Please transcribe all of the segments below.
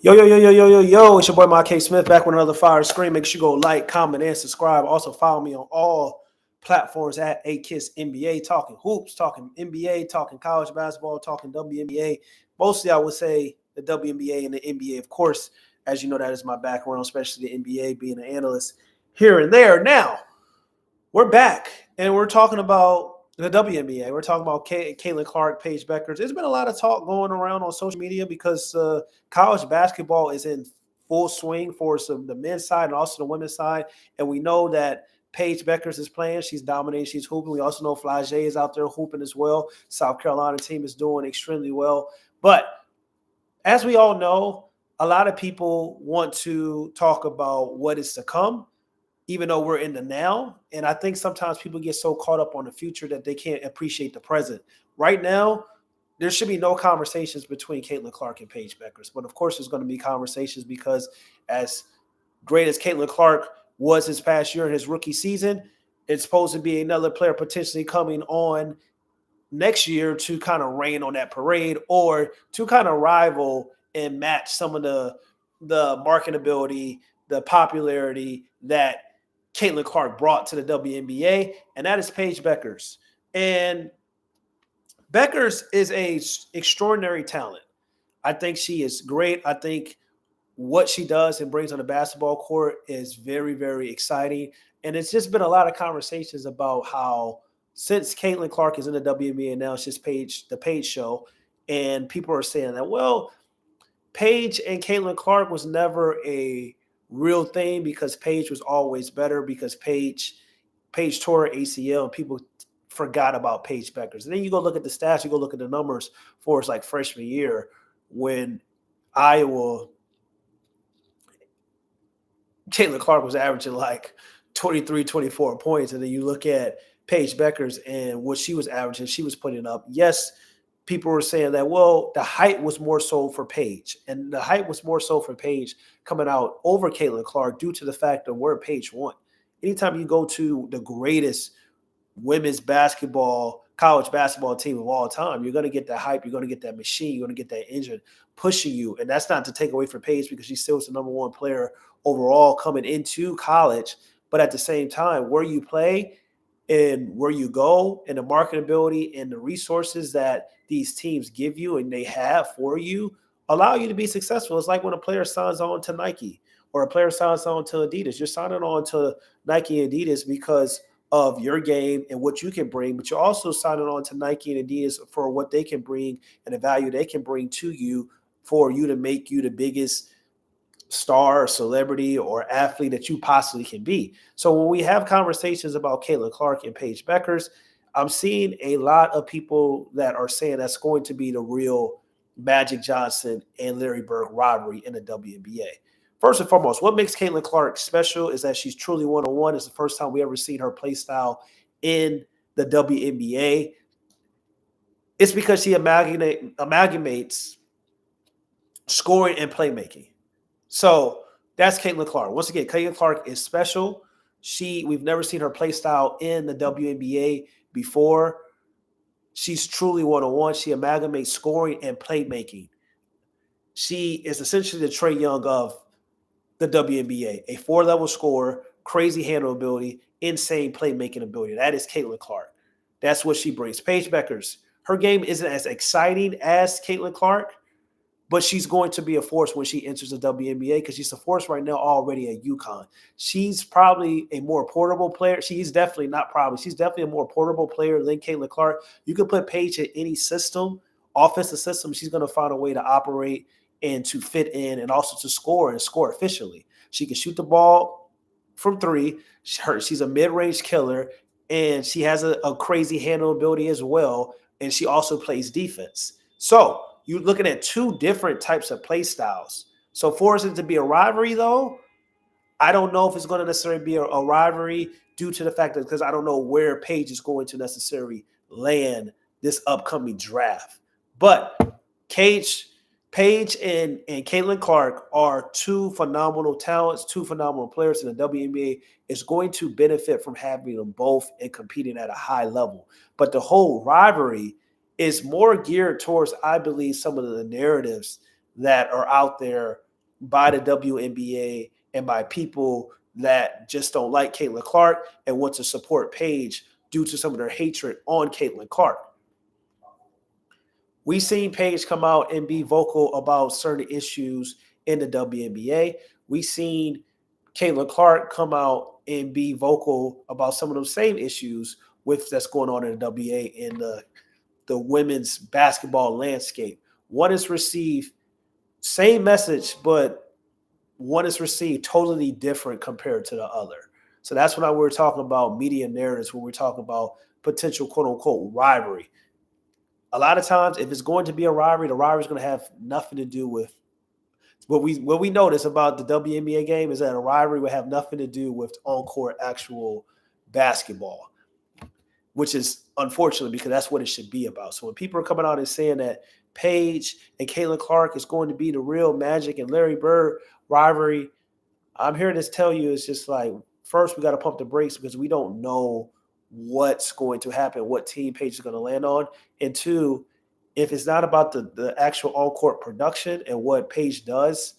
Yo, yo, yo, yo, yo, yo, yo. It's your boy, K. Smith, back with another fire screen. Make sure you go like, comment, and subscribe. Also, follow me on all platforms at AKISS NBA, talking hoops, talking NBA, talking college basketball, talking WNBA. Mostly, I would say the WNBA and the NBA. Of course, as you know, that is my background, especially the NBA, being an analyst here and there. Now, we're back, and we're talking about the WNBA. We're talking about Caitlin Clark, Paige Bueckers. There's been a lot of talk going around on social media because college basketball is in full swing for the men's side and also the women's side. And we know that Paige Bueckers is playing. She's dominating. She's hooping. We also know Flage is out there hooping as well. South Carolina team is doing extremely well. But as we all know, a lot of people want to talk about what is to come, even though we're in the now. And I think sometimes people get so caught up on the future that they can't appreciate the present. Right now, there should be no conversations between Caitlin Clark and Paige Bueckers. But of course, there's going to be conversations because as great as Caitlin Clark was his past year in his rookie season, it's supposed to be another player potentially coming on next year to kind of rain on that parade or to kind of rival and match some of the marketability, the popularity that Caitlin Clark brought to the WNBA, and that is Paige Bueckers. And Bueckers is a extraordinary talent. I think she is great. I think what she does and brings on the basketball court is very, very exciting. And it's just been a lot of conversations about how since Caitlin Clark is in the WNBA now, it's just the Paige show, and people are saying that, well, Paige and Caitlin Clark was never a real thing because Paige was always better because Paige tore her ACL and people forgot about Paige Bueckers. And then you go look at the stats, you go look at the numbers for his like freshman year when Iowa, Caitlin Clark was averaging like 23, 24 points. And then you look at Paige Bueckers and what she was averaging, she was putting up. Yes, people were saying that, well, the height was more so for Paige. And the height was more so for Paige coming out over Caitlin Clark due to the fact of where Paige went. Anytime you go to the greatest women's basketball, college basketball team of all time, you're going to get that hype. You're going to get that machine. You're going to get that engine pushing you. And that's not to take away from Paige because she still is the number one player overall coming into college. But at the same time, where you play and where you go and the marketability and the resources that these teams give you and they have for you allow you to be successful. It's like when a player signs on to Nike or a player signs on to Adidas. You're signing on to Nike and Adidas because of your game and what you can bring, but you're also signing on to Nike and Adidas for what they can bring and the value they can bring to you for you to make you the biggest star or celebrity or athlete that you possibly can be. So when we have conversations about Caitlin Clark and Paige Bueckers, I'm seeing a lot of people that are saying that's going to be the real Magic Johnson and Larry Bird rivalry in the WNBA. First and foremost, what makes Caitlin Clark special is that she's truly one-on-one. It's the first time we ever seen her play style in the WNBA. It's because she amalgamates scoring and playmaking. So that's Caitlin Clark. Once again, Caitlin Clark is special. We've never seen her play style in the WNBA before. She's truly one-on-one. She amalgamates scoring and playmaking. She is essentially the Trae Young of the WNBA, a four-level scorer, crazy handle ability, insane playmaking ability. That is Caitlin Clark. That's what she brings. Paige Bueckers, her game isn't as exciting as Caitlin Clark, but she's going to be a force when she enters the WNBA because she's a force right now already at UConn. She's probably a more portable player. She's definitely a more portable player than Caitlin Clark. You can put Paige in any system, offensive system. She's going to find a way to operate and to fit in and also to score and score efficiently. She can shoot the ball from three. She's a mid-range killer, and she has a crazy handle ability as well, and she also plays defense. So you're looking at two different types of play styles. So for it to be a rivalry, though, I don't know if it's going to necessarily be a rivalry due to the fact that because I don't know where Paige is going to necessarily land this upcoming draft. But Paige and Caitlin Clark are two phenomenal talents, two phenomenal players in the WNBA. Is going to benefit from having them both and competing at a high level. But the whole rivalry is more geared towards, I believe, some of the narratives that are out there by the WNBA and by people that just don't like Caitlin Clark and want to support Paige due to some of their hatred on Caitlin Clark. We seen Paige come out and be vocal about certain issues in the WNBA. We seen Caitlin Clark come out and be vocal about some of those same issues with that's going on in the WA in the women's basketball landscape. One is received same message, but one is received totally different compared to the other. So that's when we're talking about media narratives, when we're talking about potential quote unquote rivalry. A lot of times, if it's going to be a rivalry, the rivalry is going to have nothing to do with what we notice about the WNBA game is that a rivalry would have nothing to do with on-court actual basketball, which is unfortunate because that's what it should be about. So when people are coming out and saying that Paige and Caitlin Clark is going to be the real Magic and Larry Bird rivalry, I'm here to tell you it's just like, first, we got to pump the brakes because we don't know what's going to happen, what team Paige is going to land on. And two, if it's not about the actual on-court production and what Paige does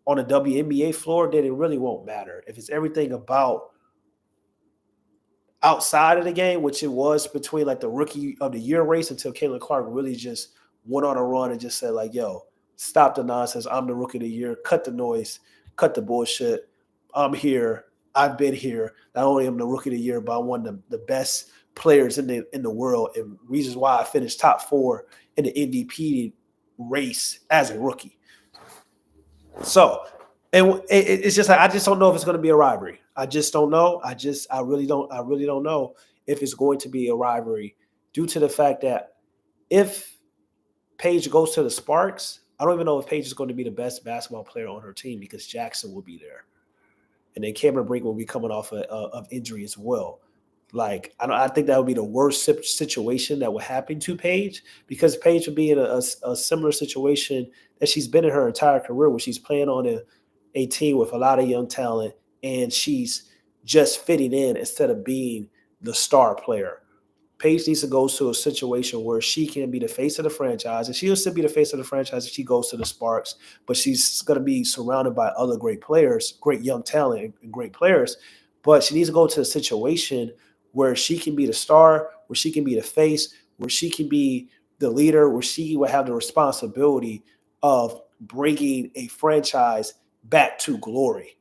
on a WNBA floor, then it really won't matter. If it's everything about outside of the game, which it was between like the rookie of the year race until Caitlin Clark really just went on a run and just said like, yo, stop the nonsense. I'm the rookie of the year. Cut the noise. Cut the bullshit. I'm here. I've been here. Not only am I the rookie of the year, but I'm one of the best players in the world and reasons why I finished top 4 in the MVP race as a rookie. So, and it's just like, I just don't know if it's going to be a rivalry. I just don't know. I really don't know if it's going to be a rivalry due to the fact that if Paige goes to the Sparks, I don't even know if Paige is going to be the best basketball player on her team because Jackson will be there. And then Cameron Brink will be coming off of injury as well. Like, I think that would be the worst situation that would happen to Paige because Paige would be in a similar situation that she's been in her entire career where she's playing on a team with a lot of young talent and she's just fitting in instead of being the star player. Paige needs to go to a situation where she can be the face of the franchise, and she'll still be the face of the franchise if she goes to the Sparks, but she's going to be surrounded by other great players, great young talent, and great players. But she needs to go to a situation where she can be the star, where she can be the face, where she can be the leader, where she will have the responsibility of bringing a franchise back to glory.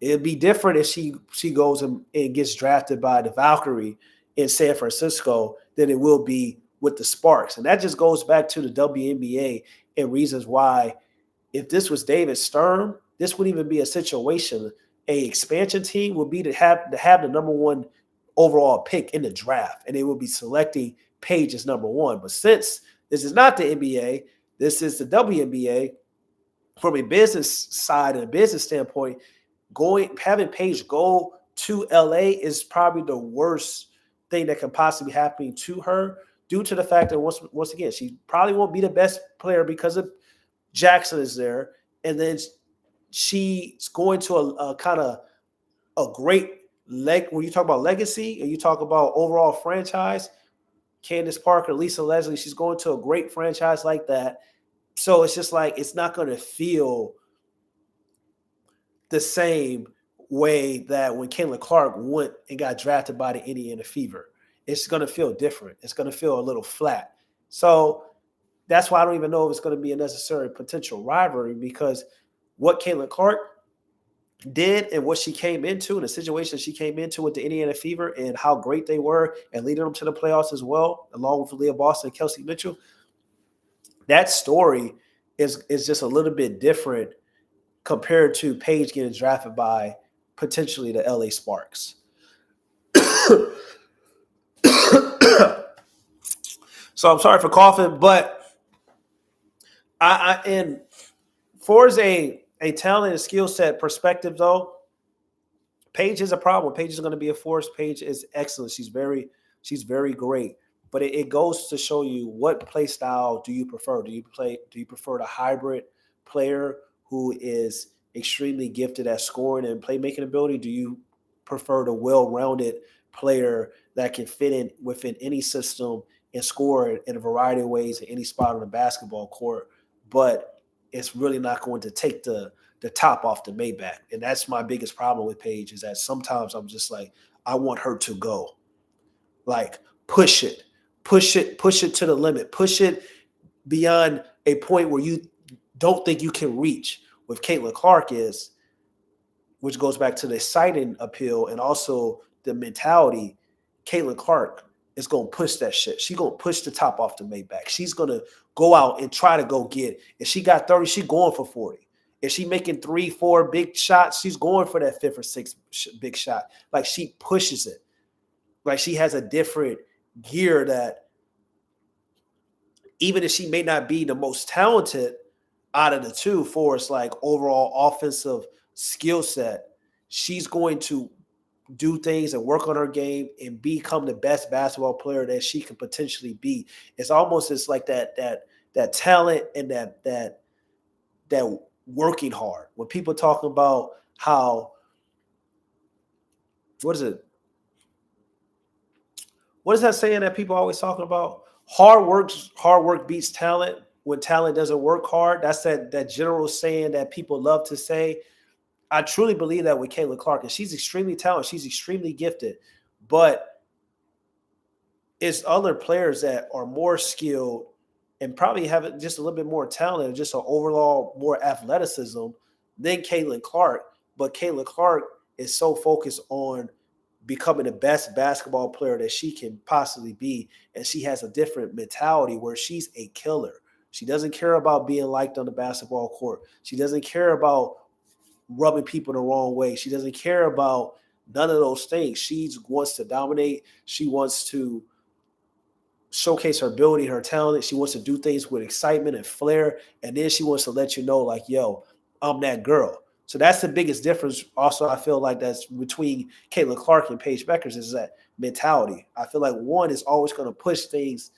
It'd be different if she goes and gets drafted by the Valkyrie in San Francisco than it will be with the Sparks. And that just goes back to the WNBA and reasons why if this was David Stern, this wouldn't even be a situation. A expansion team would be to have the number 1 overall pick in the draft, and they will be selecting Paige as number 1. But since this is not the NBA, this is the WNBA, from a business side and a business standpoint, having Paige go to LA is probably the worst thing that can possibly happen to her due to the fact that once again, she probably won't be the best player because of Jackson is there. And then she's going to a kind of a great when you talk about legacy and you talk about overall franchise, Candace Parker, Lisa Leslie, she's going to a great franchise like that. So it's just like, it's not going to feel the same way that when Caitlin Clark went and got drafted by the Indiana Fever. It's going to feel different. It's going to feel a little flat. So that's why I don't even know if it's going to be a necessary potential rivalry because what Caitlin Clark did and what she came into and the situation she came into with the Indiana Fever and how great they were and leading them to the playoffs as well, along with Leah Boston and Kelsey Mitchell, that story is just a little bit different compared to Paige getting drafted by potentially the LA Sparks. So I'm sorry for coughing, but and for as a talent and skill set perspective, though, Paige is a problem. Paige is going to be a force. Paige is excellent. She's very great. But it goes to show you what play style do you prefer? Do you prefer the hybrid player who is extremely gifted at scoring and playmaking ability? Do you prefer the well-rounded player that can fit in within any system and score in a variety of ways in any spot on the basketball court, but it's really not going to take the top off the Maybach. And that's my biggest problem with Paige is that sometimes I'm just like, I want her to go. Like, push it, push it to the limit, push it beyond a point where you don't think you can reach. With Caitlin Clark is, which goes back to the sighting appeal and also the mentality, Caitlin Clark is going to push that shit. She's going to push the top off the Maybach. She's going to go out and try to go get. If she got 30, she's going for 40. If she making 3, 4 big shots, she's going for that 5th or 6th big shot. Like, she pushes it. Like, she has a different gear that even if she may not be the most talented out of the two for its like overall offensive skill set, she's going to do things and work on her game and become the best basketball player that she can potentially be. It's almost it's like that talent and that working hard. When people talk about how, what is it? What is that saying that people always talking about? Hard work beats talent. When talent doesn't work hard, that's that general saying that people love to say. I truly believe that with Caitlin Clark, and she's extremely talented, she's extremely gifted, but it's other players that are more skilled and probably have just a little bit more talent and just an overall more athleticism than Caitlin Clark. But Caitlin Clark is so focused on becoming the best basketball player that she can possibly be, and she has a different mentality where she's a killer. She doesn't care about being liked on the basketball court. She doesn't care about rubbing people the wrong way. She doesn't care about none of those things. She wants to dominate. She wants to showcase her ability, her talent. She wants to do things with excitement and flair. And then she wants to let you know, like, yo, I'm that girl. So that's the biggest difference. Also, I feel like that's between Caitlin Clark and Paige Bueckers is that mentality. I feel like one is always going to push things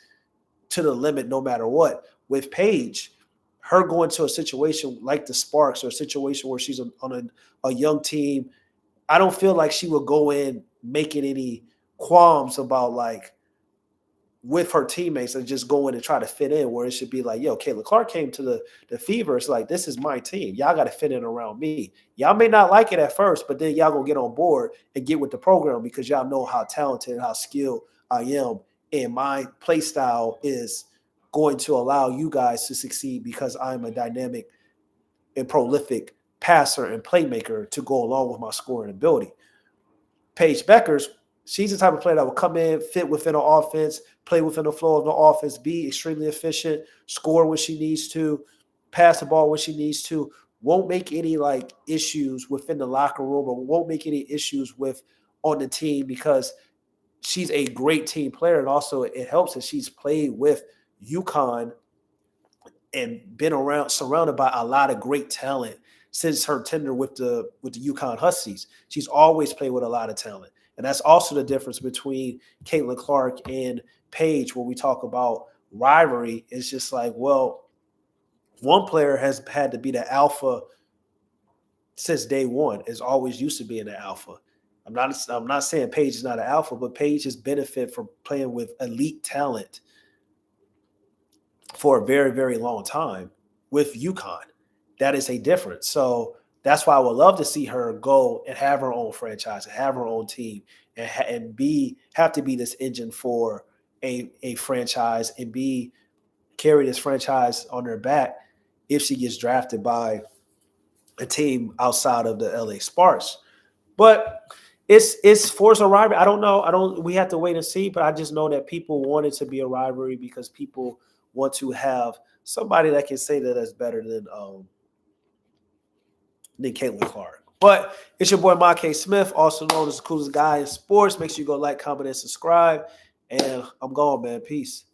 to the limit no matter what. With Paige, her going to a situation like the Sparks or a situation where she's on a young team, I don't feel like she will go in making any qualms about like with her teammates and just go in and try to fit in, where it should be like, yo, Caitlin Clark came to the Fever. It's like, this is my team. Y'all got to fit in around me. Y'all may not like it at first, but then y'all going to get on board and get with the program because y'all know how talented and how skilled I am. And my play style is going to allow you guys to succeed because I'm a dynamic and prolific passer and playmaker to go along with my scoring ability. Paige Bueckers, she's the type of player that will come in, fit within the offense, play within the flow of the offense, be extremely efficient, score when she needs to, pass the ball when she needs to, won't make any like issues within the locker room or won't make any issues with on the team because she's a great team player. And also it helps that she's played with UConn and been around, surrounded by a lot of great talent since her tenure with the UConn Huskies. She's always played with a lot of talent. And that's also the difference between Caitlin Clark and Paige when we talk about rivalry. It's just like, well, one player has had to be the alpha since day one, is always used to being the alpha. I'm not saying Paige is not an alpha, but Paige has benefited from playing with elite talent for a very, very long time with UConn. That is a difference. So that's why I would love to see her go and have her own franchise and have her own team and have to be this engine for a franchise and carry this franchise on her back if she gets drafted by a team outside of the LA Sparks. But it's forced a rivalry. I don't know. We have to wait and see, but I just know that people want it to be a rivalry because people want to have somebody that can say that that's better than Caitlin Clark. But it's your boy, Ma K. Smith, also known as the coolest guy in sports. Make sure you go like, comment, and subscribe. And I'm gone, man. Peace.